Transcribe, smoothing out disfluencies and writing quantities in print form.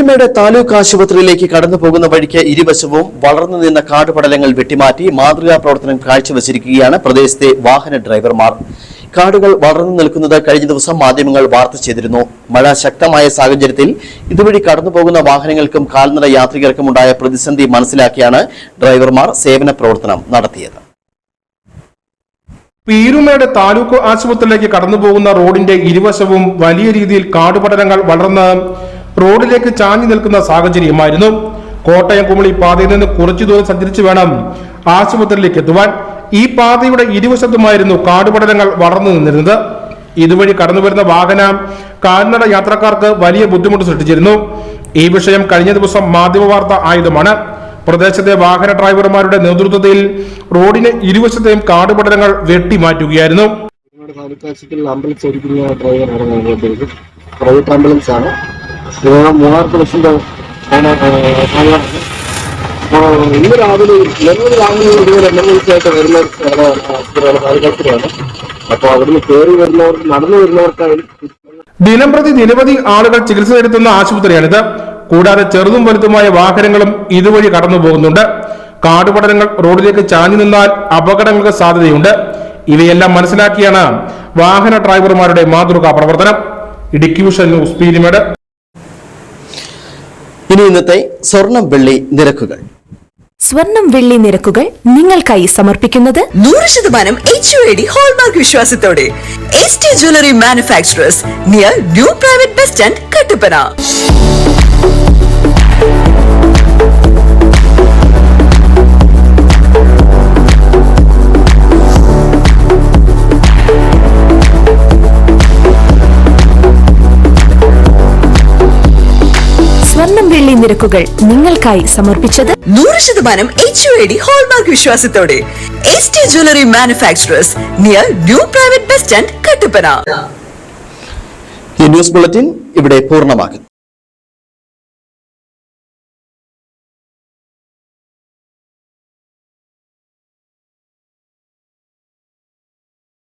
പീരുമേട് താലൂക്ക് ആശുപത്രിയിലേക്ക് കടന്നുപോകുന്ന വഴിക്ക് ഇരുവശവും വളർന്നു നിന്ന കാടുപടലങ്ങൾ വെട്ടിമാറ്റി മാതൃകാ പ്രവർത്തനം കാഴ്ചവച്ചിരിക്കുകയാണ് പ്രദേശത്തെ വാഹന ഡ്രൈവർമാർ. കാടുകൾ വളർന്നു നിൽക്കുന്നത് കഴിഞ്ഞ ദിവസം മാധ്യമങ്ങൾ വാർത്ത ചെയ്തിരുന്നു. മഴ ശക്തമായ സാഹചര്യത്തിൽ ഇതുവഴി കടന്നുപോകുന്ന വാഹനങ്ങൾക്കും കാൽനട യാത്രികർക്കും ഉണ്ടായ പ്രതിസന്ധി മനസ്സിലാക്കിയാണ് ഡ്രൈവർമാർ സേവന പ്രവർത്തനം നടത്തിയത്. പീരുമേട് താലൂക്ക് ആശുപത്രിയിലേക്ക് കടന്നുപോകുന്ന റോഡിന്റെ ഇരുവശവും വലിയ രീതിയിൽ കാടുപടലങ്ങൾ വളർന്ന് റോഡിലേക്ക് ചാഞ്ഞു നിൽക്കുന്ന സാഹചര്യമായിരുന്നു. കോട്ടയം കുമളി പാതയിൽ നിന്ന് കുറച്ചു ദൂരം സഞ്ചരിച്ചു വേണം ആശുപത്രിയിലേക്ക് എത്തുവാൻ. ഈ പാതയുടെ ഇരുവശത്തുമായിരുന്നു കാടുപടലങ്ങൾ വളർന്നു നിന്നിരുന്നത്. ഇതുവഴി കടന്നുവരുന്ന വാഹന കാൽനട യാത്രക്കാർക്ക് വലിയ ബുദ്ധിമുട്ട് സൃഷ്ടിച്ചിരുന്നു. ഈ വിഷയം കഴിഞ്ഞ ദിവസം മാധ്യമ വാർത്ത ആയതുമാണ്. പ്രദേശത്തെ വാഹന ഡ്രൈവർമാരുടെ നേതൃത്വത്തിൽ റോഡിന് ഇരുവശത്തെയും കാടുപടലങ്ങൾ വെട്ടിമാറ്റുകയായിരുന്നു. പ്രൈവറ്റ് ആംബുലൻസ് ആണ്. മൂന്നാർക്ക് ബസ്സിന്റെ ഇന്ന് രാവിലെ ഇതുപോലെ എമർജൻസി ആയിട്ട് വരുന്ന പാലക്കാട്ടിലാണ്. അപ്പൊ അവിടുന്ന് കയറി വരുന്നവർ നടന്നു വരുന്നവർക്കായി ദിനംപ്രതി നിരവധി ആളുകൾ ചികിത്സ തേടുന്ന ആശുപത്രിയാണിത്. കൂടാതെ ചെറുതും വലുതുമായ വാഹനങ്ങളും ഇതുവഴി കടന്നു പോകുന്നുണ്ട്. കാടുപടലങ്ങൾ റോഡിലേക്ക് ചാഞ്ഞു നിന്നാൽ അപകടങ്ങൾക്ക് സാധ്യതയുണ്ട്. ഇവയെല്ലാം മനസ്സിലാക്കിയാണ് വാഹന ഡ്രൈവർമാരുടെ മാതൃകാ പ്രവർത്തനം. Idukki vision news Peermade. ഇനി ഇന്നത്തെ സ്വർണം വെള്ളി നിരക്കുകൾ. സ്വർണം വെള്ളി നിരക്കുകൾ നിങ്ങൾക്കായി സമർപ്പിക്കുന്നത് 100% HUID ഹോൾമാർക്ക് വിശ്വാസത്തോടെ ST jewellery manufacturers near new private bus stand Kattappana. സ്വർണം വെള്ളി നിരക്കുകൾ നിങ്ങൾക്കായി സമർപ്പിച്ചത് 100% HUID ഹോൾമാർക്ക് വിശ്വാസത്തോടെ ST jewellery manufacturers near new private bus stand Kattappana. ഈ ന്യൂസ് ബുള്ളറ്റിൻ ഇവിടെ പൂർണ്ണമാകുന്നു.